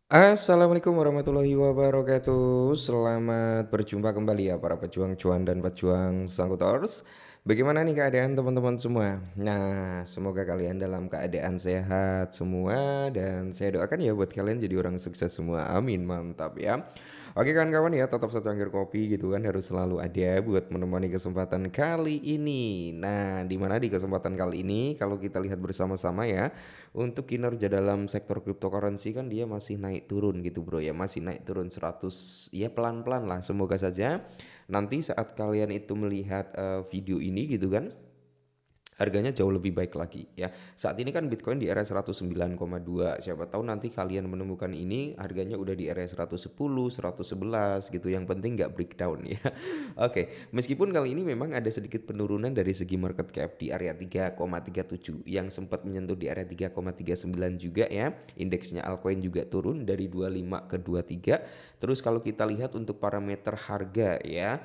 Assalamualaikum warahmatullahi wabarakatuh. Selamat berjumpa kembali ya para pejuang cuan dan pejuang sangkutors. Bagaimana nih keadaan teman-teman semua? Nah, semoga kalian dalam keadaan sehat semua dan saya doakan ya buat kalian jadi orang sukses semua. Amin, mantap ya. Oke kawan-kawan ya, tetap secangkir kopi gitu kan harus selalu ada buat menemani kesempatan kali ini. Nah, dimana di kesempatan kali ini kalau kita lihat bersama-sama ya, untuk kinerja dalam sektor cryptocurrency kan dia masih naik turun gitu bro ya, masih naik turun 100 ya, pelan-pelan lah. Semoga saja nanti saat kalian itu melihat video ini gitu kan, harganya jauh lebih baik lagi ya. Saat ini kan Bitcoin di area 109,2. Siapa tahu nanti kalian menemukan ini harganya udah di area 110, 111 gitu. Yang penting nggak breakdown ya. Oke, meskipun kali ini memang ada sedikit penurunan dari segi market cap di area 3,37 yang sempat menyentuh di area 3,39 juga ya. Indeksnya altcoin juga turun dari 25 ke 23. Terus kalau kita lihat untuk parameter harga ya,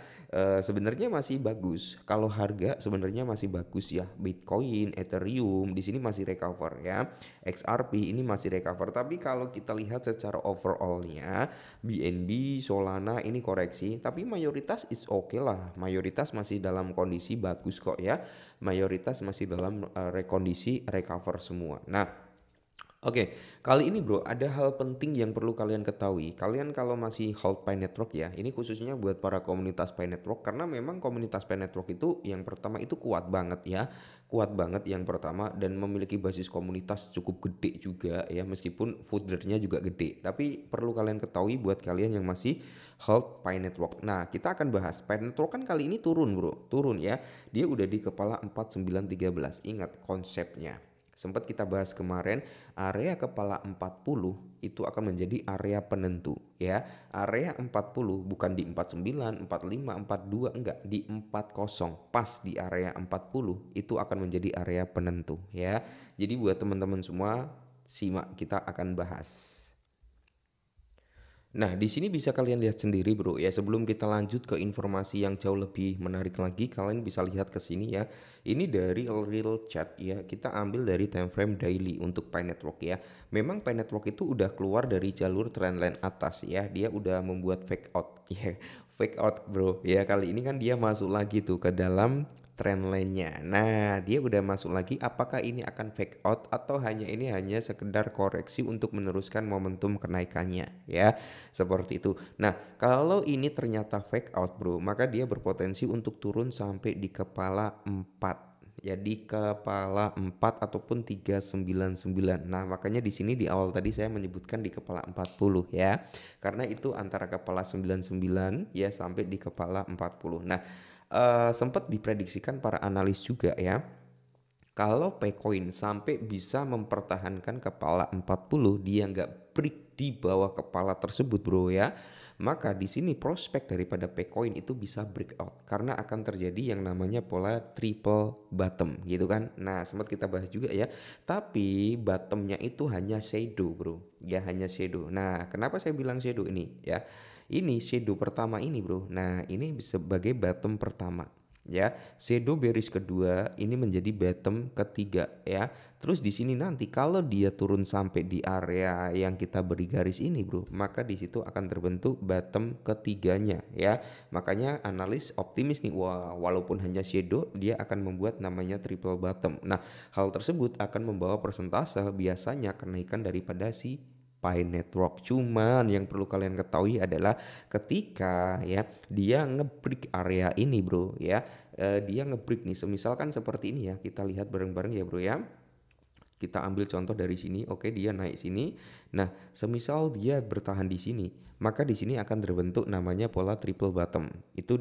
sebenarnya masih bagus. Kalau harga sebenarnya masih bagus ya. Bitcoin, Ethereum di sini masih recover ya. XRP ini masih recover. Tapi kalau kita lihat secara overallnya, BNB, Solana ini koreksi. Tapi mayoritas is okay lah. Mayoritas masih dalam kondisi bagus kok ya. Mayoritas masih dalam kondisi recover semua. Nah, oke, kali ini bro ada hal penting yang perlu kalian ketahui. Kalian kalau masih hold Pi Network ya, ini khususnya buat para komunitas Pi Network karena memang komunitas Pi Network itu yang pertama itu kuat banget ya. Kuat banget yang pertama dan memiliki basis komunitas cukup gede juga ya, meskipun foldernya juga gede. Tapi perlu kalian ketahui buat kalian yang masih hold Pi Network. Nah, kita akan bahas Pi Network kan kali ini turun bro, turun ya. Dia udah di kepala 4913. Ingat konsepnya. Sempat kita bahas kemarin, area kepala 40 itu akan menjadi area penentu ya. Area 40 bukan di 49, 45, 42 enggak, di 40. Pas di area 40 itu akan menjadi area penentu ya. Jadi buat teman-teman semua simak kita akan bahas. Nah, di sini bisa kalian lihat sendiri, Bro. Ya, sebelum kita lanjut ke informasi yang jauh lebih menarik lagi, kalian bisa lihat ke sini ya. Ini dari real chart ya. Kita ambil dari time frame daily untuk Pi Network ya. Memang Pi Network itu udah keluar dari jalur trendline atas ya. Dia udah membuat fake out ya. Fake out, Bro. Ya, kali ini kan dia masuk lagi tuh ke dalam trendline-nya. Nah, dia udah masuk lagi. Apakah ini akan fake out atau hanya sekedar koreksi untuk meneruskan momentum kenaikannya ya? Seperti itu. Nah, kalau ini ternyata fake out, Bro, maka dia berpotensi untuk turun sampai di kepala 4. Ya di kepala 4 ataupun 399. Nah, makanya di sini di awal tadi saya menyebutkan di kepala 40 ya. Karena itu antara kepala 99 ya sampai di kepala 40. Nah, sempat diprediksikan para analis juga ya, kalau Pcoin sampai bisa mempertahankan kepala 40, dia nggak break di bawah kepala tersebut bro ya, maka di sini prospek daripada Pcoin itu bisa breakout karena akan terjadi yang namanya pola triple bottom gitu kan. Nah, sempat kita bahas juga ya, tapi bottomnya itu hanya shadow bro ya, hanya shadow. Nah, kenapa saya bilang shadow ini ya, ini shadow pertama ini bro. Nah, ini sebagai bottom pertama ya. Shadow bearish kedua ini menjadi bottom ketiga ya. Terus di sini nanti kalau dia turun sampai di area yang kita beri garis ini bro, maka di situ akan terbentuk bottom ketiganya ya. Makanya analis optimis nih, wah walaupun hanya shadow dia akan membuat namanya triple bottom. Nah, hal tersebut akan membawa persentase biasanya kenaikan daripada si Pi Network. Cuman yang perlu kalian ketahui adalah ketika ya dia ngebreak area ini bro ya, dia ngebreak nih, semisalkan seperti ini ya, kita lihat bareng-bareng ya bro ya. Kita ambil contoh dari sini, oke dia naik sini. Nah, semisal dia bertahan di sini, maka di sini akan terbentuk namanya pola triple bottom. Itu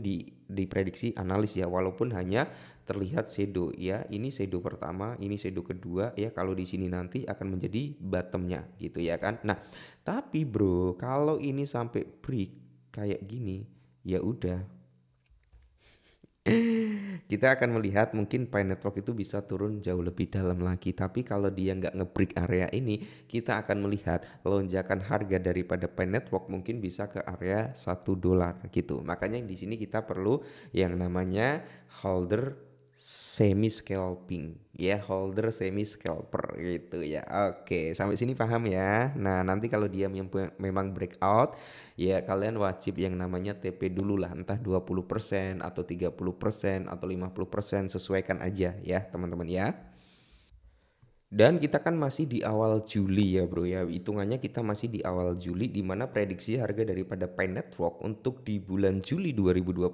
diprediksi analis ya, walaupun hanya terlihat shadow ya. Ini shadow pertama, ini shadow kedua ya. Kalau di sini nanti akan menjadi bottomnya gitu ya kan. Nah, tapi bro, kalau ini sampai break kayak gini, ya udah kita akan melihat mungkin Pi Network itu bisa turun jauh lebih dalam lagi. Tapi kalau dia nggak ngebreak area ini, kita akan melihat lonjakan harga daripada Pi Network mungkin bisa ke area $1 gitu. Makanya di sini kita perlu yang namanya holder semi scalping ya, holder semi scalper gitu ya. Oke, sampai sini paham ya. Nah, nanti kalau dia memang breakout ya kalian wajib yang namanya TP dulu lah, entah 20% atau 30% atau 50%, sesuaikan aja ya teman-teman ya. Dan kita kan masih di awal Juli ya bro ya, hitungannya kita masih di awal Juli, di mana prediksi harga daripada Pi Network untuk di bulan Juli 2025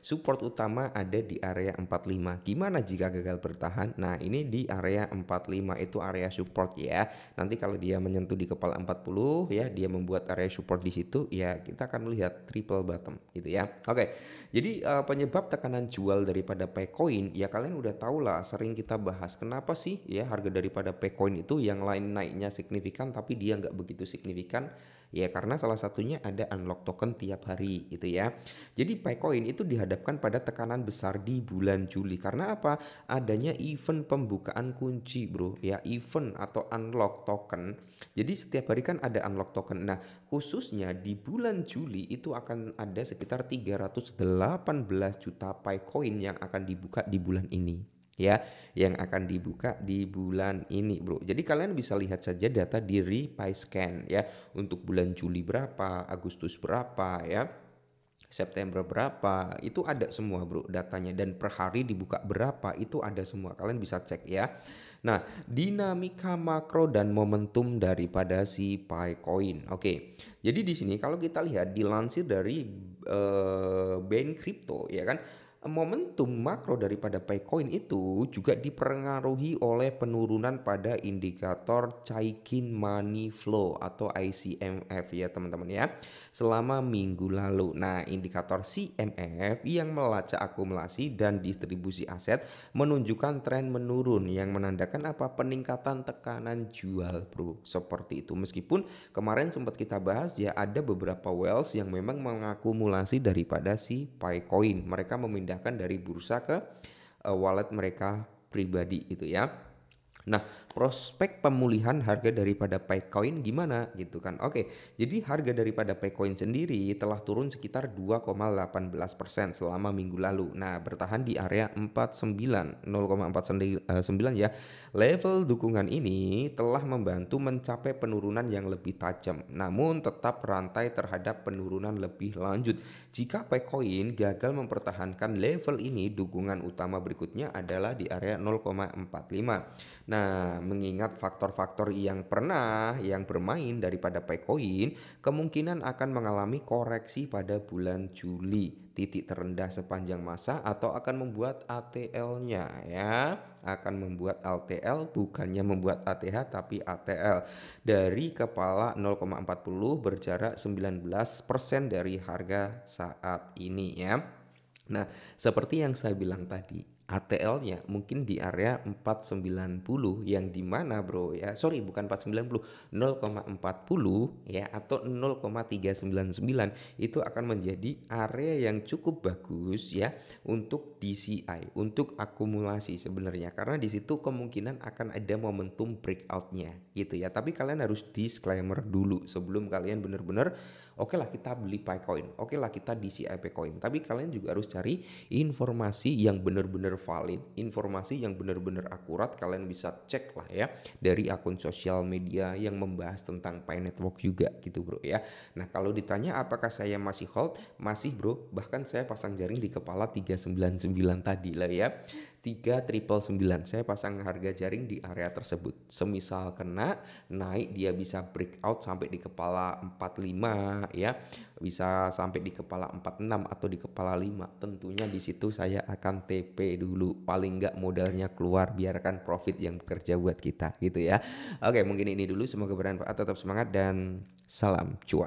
support utama ada di area 45. Gimana jika gagal bertahan? Nah ini di area 45 itu area support ya. Nanti kalau dia menyentuh di kepala 40 ya, dia membuat area support di situ ya, kita akan melihat triple bottom gitu ya. Oke, jadi penyebab tekanan jual daripada Picoin ya kalian udah tahu lah, sering kita bahas kenapa sih ya harga daripada Picoin itu yang lain naiknya signifikan tapi dia nggak begitu signifikan ya, karena salah satunya ada unlock token tiap hari gitu ya. Jadi Picoin itu dihadapkan pada tekanan besar di bulan Juli karena apa? Adanya event pembukaan kunci bro ya, event atau unlock token. Jadi setiap hari kan ada unlock token. Nah khususnya di bulan Juli itu akan ada sekitar 318 juta Picoin yang akan dibuka di bulan ini ya, yang akan dibuka di bulan ini bro. Jadi kalian bisa lihat saja data di RePiScan ya, untuk bulan Juli berapa, Agustus berapa ya, September berapa, itu ada semua bro datanya, dan per hari dibuka berapa itu ada semua, kalian bisa cek ya. Nah dinamika makro dan momentum daripada si Picoin. Oke, jadi di sini kalau kita lihat dilansir dari Bain Crypto ya kan, momentum makro daripada Picoin itu juga dipengaruhi oleh penurunan pada indikator Chaikin Money Flow atau ICMF ya teman-teman ya, selama minggu lalu. Nah indikator CMF yang melacak akumulasi dan distribusi aset menunjukkan tren menurun yang menandakan apa? Peningkatan tekanan jual bro, seperti itu. Meskipun kemarin sempat kita bahas ya, ada beberapa whales yang memang mengakumulasi daripada si Picoin, mereka memindahkan dari bursa ke wallet mereka pribadi gitu ya. Nah, prospek pemulihan harga daripada Picoin gimana gitu kan? Oke, jadi harga daripada Picoin sendiri telah turun sekitar 2,18% selama minggu lalu. Nah, bertahan di area 49, 0,49 ya. Level dukungan ini telah membantu mencapai penurunan yang lebih tajam. Namun tetap rantai terhadap penurunan lebih lanjut. Jika Picoin gagal mempertahankan level ini, dukungan utama berikutnya adalah di area 0,45. Nah, mengingat faktor-faktor yang bermain daripada Picoin, kemungkinan akan mengalami koreksi pada bulan Juli, titik terendah sepanjang masa, atau akan membuat ATL-nya ya, akan membuat LTL, bukannya membuat ATH tapi ATL dari kepala 0,40 berjarak 19% dari harga saat ini ya. Nah, seperti yang saya bilang tadi, ATL-nya mungkin di area 490 yang dimana bro ya, sorry bukan 490, 0,40 ya atau 0,399 itu akan menjadi area yang cukup bagus ya untuk DCI, untuk akumulasi sebenarnya, karena di situ kemungkinan akan ada momentum breakout-nya gitu ya. Tapi kalian harus disclaimer dulu sebelum kalian benar-benar oke lah kita beli Picoin, oke lah kita DCI Picoin, tapi kalian juga harus cari informasi yang benar-benar valid, informasi yang benar-benar akurat. Kalian bisa cek lah ya dari akun sosial media yang membahas tentang Pi Network juga gitu bro ya. Nah kalau ditanya apakah saya masih hold, masih bro, bahkan saya pasang jaring di kepala 399 tadi lah ya, 3999 saya pasang harga jaring di area tersebut. Semisal kena naik, dia bisa breakout sampai di kepala 45 ya, bisa sampai di kepala 46 atau di kepala 5. Tentunya di situ saya akan TP dulu, paling nggak modalnya keluar, biarkan profit yang bekerja buat kita gitu ya. Oke, mungkin ini dulu, semoga bermanfaat, tetap semangat dan salam cuan.